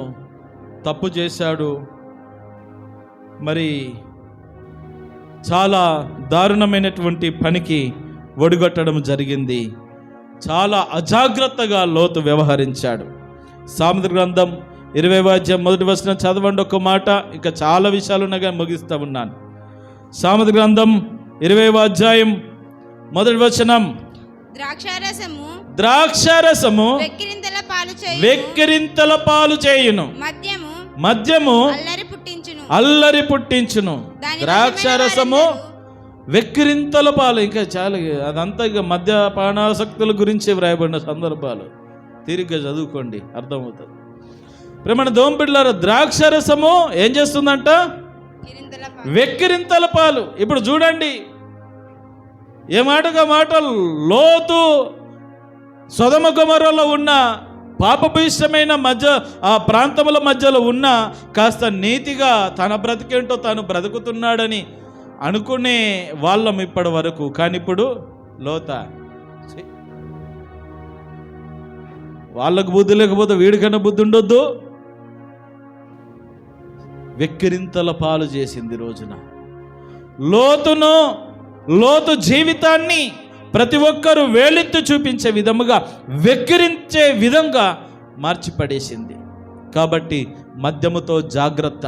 తప్పు చేశాడు, మరి చాలా దారుణమైనటువంటి పనికి ఒడిగొట్టడం జరిగింది. చాలా అజాగ్రత్తగా లోతు వ్యవహరించాడు. సామెతల గ్రంథం 20వ అధ్యాయం 1వ వచనం చదవండి ఒక మాట. ఇంకా చాలా విషయాలు ఉన్నాగా ముగిస్తూ ఉన్నాను. సామెతల గ్రంథం 20వ అధ్యాయం 1వ వచనం, ద్రాక్షారసము వెక్కిరింతల పాలు చేయును, మద్యము అల్లరి పుట్టించును. ద్రాక్షారసము వెక్కిరింతల పాలు, ఇంకా చాలా, అదంతా ఇక మద్యపానాసక్తుల గురించి వ్రాయబడిన సందర్భాలు. తీరిగ్గా చదువుకోండి, అర్థమవుతుంది. ప్రేమణ దోమ బిడ్డలారా, ద్రాక్షారసము ఏం చేస్తుందంట? వెక్కిరింతల పాలు. ఇప్పుడు చూడండి, ఏ మాటగా మాట లోతు సొదొమ గొమొర్రాలో ఉన్న పాపభూయిష్టమైన ఆ ప్రాంతముల మధ్యలో ఉన్న కాస్త నీతిగా తన బ్రతికేంటో తాను బ్రతుకుతున్నాడని అనుకునే వాళ్ళం ఇప్పటి వరకు. కానీ ఇప్పుడు లోత వాళ్ళకు బుద్ధి లేకపోతే వీడికన్నా బుద్ధి ఉండొద్దు. వెక్కిరింతల పాలు చేసింది రోజున. లోతు జీవితాన్ని ప్రతి ఒక్కరూ వేలెత్తి చూపించే విధముగా, వెక్కిరించే విధంగా మార్చిపడేసింది. కాబట్టి మద్యముతో జాగ్రత్త.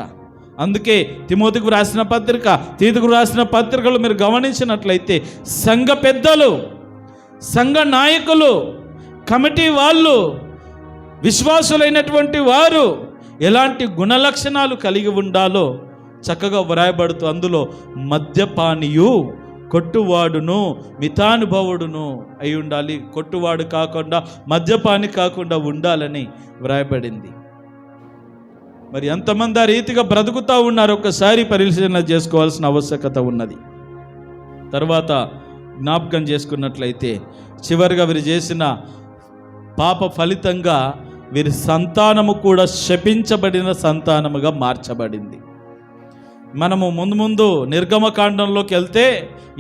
అందుకే తిమోతికి రాసిన పత్రిక, తీతుకు రాసిన పత్రికలు మీరు గమనించినట్లయితే సంఘ పెద్దలు, సంఘ నాయకులు, కమిటీ వాళ్ళు, విశ్వాసులైనటువంటి వారు ఎలాంటి గుణలక్షణాలు కలిగి ఉండాలో చక్కగా వ్రాయబడుతూ అందులో మద్యపానియు కొట్టువాడును మితానుభవుడును అయి ఉండాలి. కొట్టువాడు కాకుండా మద్యపాని కాకుండా ఉండాలని వ్రాయబడింది. మరి ఎంతమంది ఆ రీతిగా బ్రతుకుతూ ఉన్నారు ఒక్కసారి పరిశీలన చేసుకోవాల్సిన ఆవశ్యకత ఉన్నది. తర్వాత జ్ఞాపకం చేసుకున్నట్లయితే చివరిగా వీరు చేసిన పాప ఫలితంగా వీరి సంతానము కూడా శపించబడిన సంతానముగా మార్చబడింది. మనము ముందు నిర్గమకాండంలోకి వెళ్తే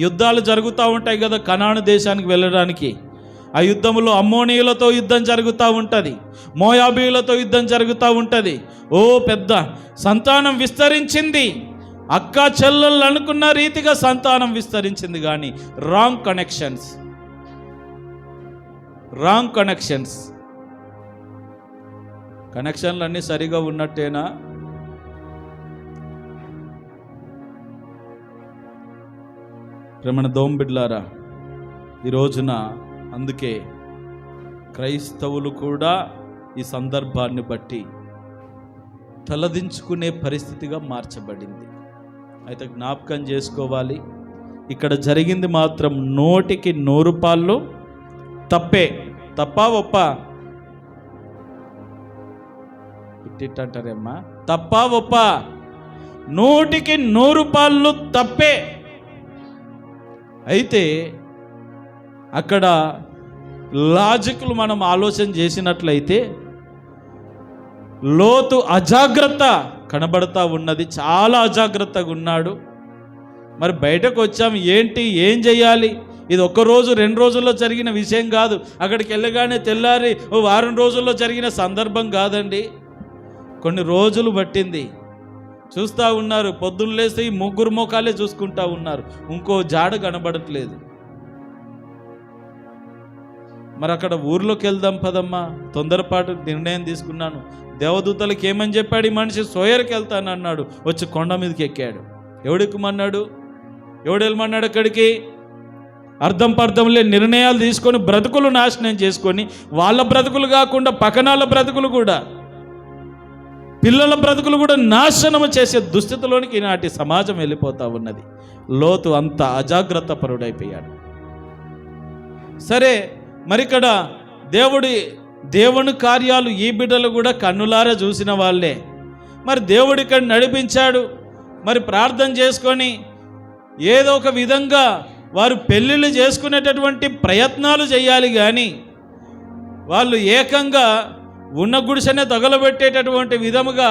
యుద్ధాలు జరుగుతూ ఉంటాయి కదా, కనాను దేశానికి వెళ్ళడానికి. ఆ యుద్ధంలో అమ్మోనీయులతో యుద్ధం జరుగుతూ ఉంటుంది, మోయాబీయులతో యుద్ధం జరుగుతూ ఉంటుంది. పెద్ద సంతానం విస్తరించింది. అక్క చెల్లెళ్ళు అనుకున్న రీతిగా సంతానం విస్తరించింది, కానీ రాంగ్ కనెక్షన్లు అన్నీ సరిగా ఉన్నట్టేనా? ప్రేమణ దోంబిడ్లారా, ఈ రోజున అందుకే క్రైస్తవులు కూడా ఈ సందర్భాన్ని బట్టి తలదించుకునే పరిస్థితిగా మార్చబడింది. అయితే జ్ఞాపకం చేసుకోవాలి, ఇక్కడ జరిగింది మాత్రం 100కి 100 పాళ్ళు తప్పే. తప్పా ఒప్ప? ఇట్టిట్టంటారేమ్మా, తప్పా ఒప్ప? 100కి 100 పాళ్ళు తప్పే. అయితే అక్కడ లాజిక్లు మనం ఆలోచన చేసినట్లయితే లోతు అజాగ్రత్త కనబడతా ఉన్నది. చాలా అజాగ్రత్తగా ఉన్నాడు. మరి బయటకు వచ్చాం, ఏం చేయాలి? ఇది 1 రోజు 2 రోజుల్లో జరిగిన విషయం కాదు. అక్కడికి వెళ్ళగానే తెల్లారి 1 వారం రోజుల్లో జరిగిన సందర్భం కాదండి. కొన్ని రోజులు పట్టింది. చూస్తూ ఉన్నారు, పొద్దున్న లేస్తే ఈ 3 మోకాలే చూసుకుంటా ఉన్నారు, ఇంకో జాడ కనబడట్లేదు. మరి అక్కడ ఊర్లోకి వెళ్దాం పదమ్మా, తొందరపాటు నిర్ణయం తీసుకున్నాను. దేవదూతలకు ఏమని చెప్పాడు? ఈ మనిషి సోయర్కి వెళ్తానన్నాడు, వచ్చి కొండ మీదకి ఎక్కాడు. ఎవడెక్కమన్నాడు? ఎవడు వెళ్ళమన్నాడు అక్కడికి? అర్థం పర్థంలే నిర్ణయాలు తీసుకొని బ్రతుకులు నాశనం చేసుకొని, వాళ్ళ బ్రతుకులు కాకుండా పక్కనాళ్ళ బ్రతుకులు కూడా, పిల్లల బ్రతుకులు కూడా నాశనము చేసే దుస్థితిలోనికి ఈనాటి సమాజం వెళ్ళిపోతూ ఉన్నది. లోతు అంత అజాగ్రత్త పరుడైపోయాడు. సరే, మరి ఇక్కడ దేవుని కార్యాలు ఈ బిడ్డలు కూడా కన్నులారా చూసిన వాళ్ళే. మరి దేవుడు ఇక్కడ నడిపించాడు. మరి ప్రార్థన చేసుకొని ఏదో ఒక విధంగా వారు పెళ్ళిళ్ళు చేసుకునేటటువంటి ప్రయత్నాలు చేయాలి, కానీ వాళ్ళు ఏకంగా ఉన్న గుడిసెనే తగలబెట్టేటటువంటి విధముగా,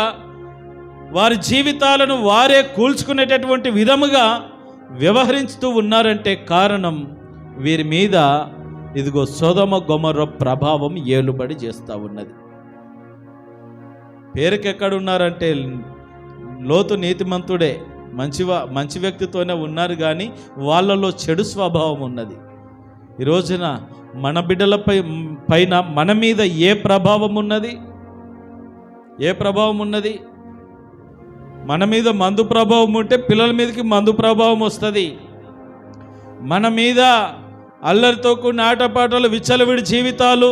వారి జీవితాలను వారే కూల్చుకునేటటువంటి విధముగా వ్యవహరిస్తూ ఉన్నారంటే కారణం వీరి మీద ఇదిగో సొదొమ గొమొర్రా ప్రభావం ఏలుబడి చేస్తూ ఉన్నది. పేరుకెక్కడున్నారంటే లోతు నీతిమంతుడే, మంచి వ్యక్తితోనే ఉన్నారు, కానీ వాళ్ళలో చెడు స్వభావం ఉన్నది. ఈ రోజున మన పైన మన మీద ఏ ప్రభావం ఉన్నది? మన మీద మందు ప్రభావం ఉంటే పిల్లల మీదకి మందు ప్రభావం వస్తుంది. మన మీద అల్లరితో కూడిన ఆటపాటలు, విచ్చలవిడి జీవితాలు,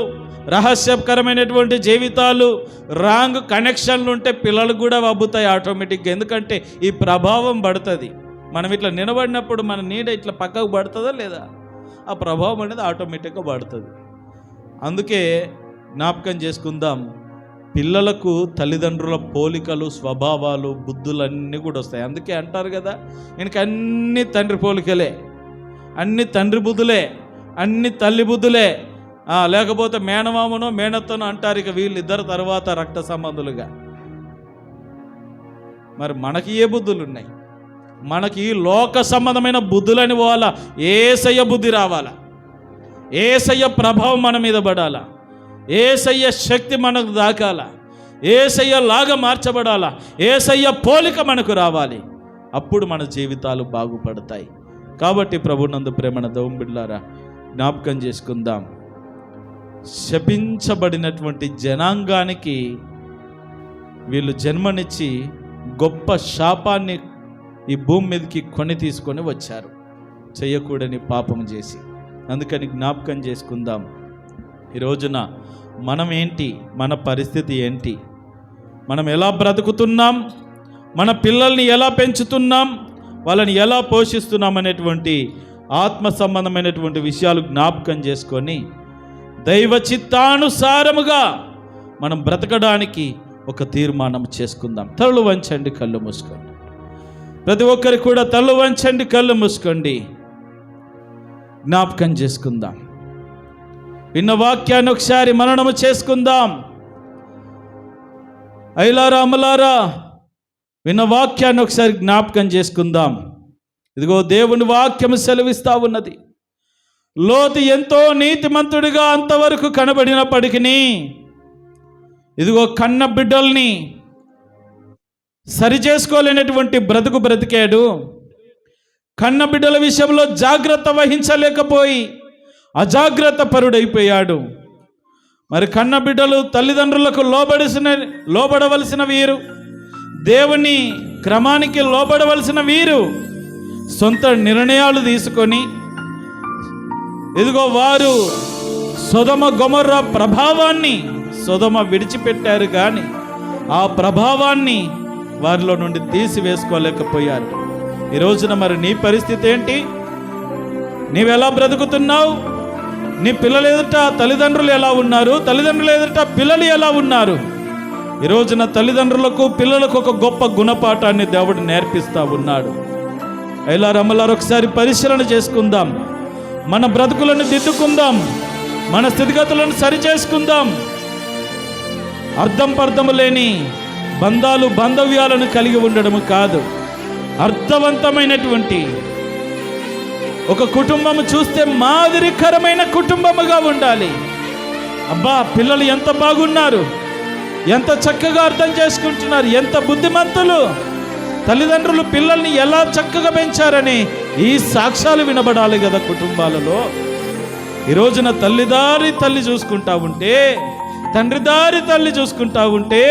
రహస్యకరమైనటువంటి జీవితాలు, రాంగ్ కనెక్షన్లు ఉంటే పిల్లలు కూడా వబ్బుతాయి ఆటోమేటిక్గా. ఎందుకంటే ఈ ప్రభావం పడుతుంది. మనం ఇట్లా నిలబడినప్పుడు మన నీడ ఇట్లా పక్కకు పడుతుందా లేదా? ఆ ప్రభావం అనేది ఆటోమేటిక్గా పడుతుంది. అందుకే జ్ఞాపకం చేసుకుందాం, పిల్లలకు తల్లిదండ్రుల పోలికలు, స్వభావాలు, బుద్ధులన్నీ కూడా వస్తాయి. అందుకే అంటారు కదా, ఈయనకి అన్ని తండ్రి పోలికలే, అన్ని తండ్రి బుద్ధులే, అన్ని తల్లి బుద్ధులే, లేకపోతే మేనమామనో మేనత్తనో అంటారు. ఇక వీళ్ళిద్దరు తర్వాత రక్త సంబంధులుగా. మరి మనకి ఏ బుద్ధులు ఉన్నాయి? మనకి లోక సంబంధమైన బుద్ధులని పోవాలా? యేసయ్య బుద్ధి రావాలా? యేసయ్య ప్రభావం మన మీద పడాలా? యేసయ్య శక్తి మనకు దాకాలా? యేసయ్య లాగా మార్చబడాలా? యేసయ్య పోలిక మనకు రావాలి. అప్పుడు మన జీవితాలు బాగుపడతాయి. కాబట్టి ప్రభునందు ప్రేమన దేవుని బిడ్డలారా, జ్ఞాపకం చేసుకుందాం. శపించబడినటువంటి జనాంగానికి వీళ్ళు జన్మనిచ్చి గొప్ప శాపాన్ని ఈ భూమి మీదకి కొని తీసుకొని వచ్చారు, చేయకూడని పాపం చేసి. అందుకని జ్ఞాపకం చేసుకుందాం. ఈ రోజున మనం ఏంటి, మన పరిస్థితి ఏంటి, మనం ఎలా బ్రతుకుతున్నాం, మన పిల్లల్ని ఎలా పెంచుతున్నాం, వాళ్ళని ఎలా పోషిస్తున్నాం అనేటువంటి ఆత్మ సంబంధమైనటువంటి విషయాలు జ్ఞాపకం చేసుకొని దైవ చిత్తానుసారముగా మనం బ్రతకడానికి ఒక తీర్మానం చేసుకుందాం. తలలు వంచండి, కళ్ళు మూసుకోండి. ప్రతి ఒక్కరికి కూడా తలలు వంచండి, కళ్ళు మూసుకోండి. జ్ఞాపకం చేసుకుందాం. విన్న వాక్యాన్ని ఒకసారి మననము చేసుకుందాం. అయ్యలారా, అమ్మలారా, విన్న వాక్యాన్ని ఒకసారి జ్ఞాపకం చేసుకుందాం. ఇదిగో దేవుని వాక్యం సెలవిస్తా ఉన్నది. లోతు ఎంతో నీతిమంతుడిగా అంతవరకు కనబడినప్పటికీ ఇదిగో కన్న బిడ్డల్ని సరిచేసుకోలేనటువంటి బ్రతుకు బ్రతికాడు. కన్న బిడ్డల విషయంలో జాగ్రత్త వహించలేకపోయి అజాగ్రత్త పరుడైపోయాడు. మరి కన్న బిడ్డలు తల్లిదండ్రులకు లోబడవలసిన వీరు, దేవుని క్రమానికి లోబడవలసిన వీరు సొంత నిర్ణయాలు తీసుకొని ఇదిగో వారు సొదొమ గొమొర్ర ప్రభావాన్ని సొదొమ విడిచిపెట్టారు, కానీ ఆ ప్రభావాన్ని వారిలో నుండి తీసివేసుకోలేకపోయారు. ఈ రోజున మరి నీ పరిస్థితి ఏంటి? నీవెలా బ్రతుకుతున్నావు? నీ పిల్లల ఎదుట తల్లిదండ్రులు ఎలా ఉన్నారు? తల్లిదండ్రుల ఎదుట పిల్లలు ఎలా ఉన్నారు? ఈ రోజున తల్లిదండ్రులకు పిల్లలకు ఒక గొప్ప గుణపాఠాన్ని దేవుడు నేర్పిస్తూ ఉన్నాడు. ఇలా రమ్మలారు, ఒకసారి పరిశీలన చేసుకుందాం. మన బ్రతుకులను దిద్దుకుందాం, మన స్థితిగతులను సరిచేసుకుందాం. అర్థం పర్థము లేని బంధాలు బాంధవ్యాలను కలిగి ఉండడము కాదు, అర్థవంతమైనటువంటి ఒక కుటుంబము చూస్తే మాదిరికరమైన కుటుంబముగా ఉండాలి. అబ్బా, పిల్లలు ఎంత బాగున్నారు, ఎంత చక్కగా అర్థం చేసుకుంటున్నారు, ఎంత బుద్ధిమంతులు, తల్లిదండ్రులు పిల్లల్ని ఎలా చక్కగా పెంచారని ఈ సాక్ష్యాలు వినబడాలి కదా కుటుంబాలలో. ఈ రోజున తల్లి చూసుకుంటా ఉంటే, తండ్రి దారి తల్లి చూసుకుంటా ఉంటే,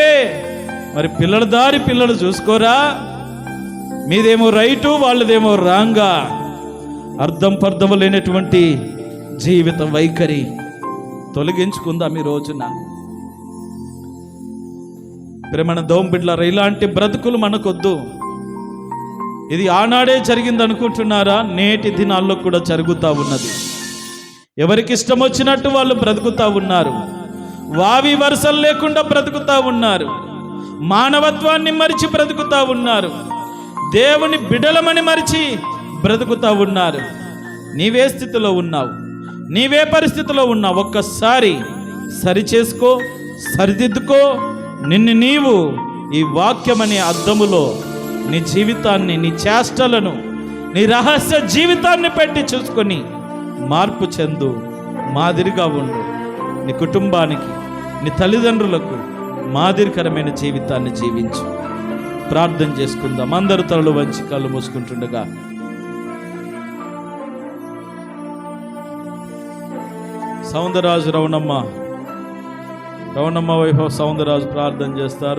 మరి పిల్లల దారి పిల్లలు చూసుకోరా? మీదేమో రైటు, వాళ్ళదేమో రాంగా. అర్థం పర్థము లేనటువంటి జీవిత వైఖరి తొలగించుకుందాం ఈ రోజున. ప్రేమన దోమ బిడ్డలారా, ఇలాంటి బ్రతుకులు మనకొద్దు. ఇది ఆనాడే జరిగింది అనుకుంటున్నారా? నేటి దినాల్లో కూడా జరుగుతూ ఉన్నది. ఎవరికి ఇష్టం వచ్చినట్టు వాళ్ళు బ్రతుకుతూ ఉన్నారు. వావి వరుసలు లేకుండా బ్రతుకుతూ ఉన్నారు. మానవత్వాన్ని మరిచి బ్రతుకుతూ ఉన్నారు. దేవుని బిడలమని మరిచి బ్రతుకుతూ ఉన్నారు. నీవే స్థితిలో ఉన్నావు, నీవే పరిస్థితిలో ఉన్నావు, ఒక్కసారి సరిచేసుకో, సరిదిద్దుకో. నిన్ను నీవు ఈ వాక్యమనే అద్దములో నీ జీవితాన్ని, నీ చేష్టలను, నీ రహస్య జీవితాన్ని పెట్టి చూసుకొని మార్పు చెందు, మాదిరిగా ఉండు. నీ కుటుంబానికి, నీ తల్లిదండ్రులకు మాదిరికరమైన జీవితాన్ని జీవించు. ప్రార్థన చేసుకుందాం. అందరూ తలలు వంచి కళ్ళు మూసుకుంటుండగా సౌందరరాజు రవణమ్మ వైభవ సౌందరరాజు ప్రార్థన చేస్తారు.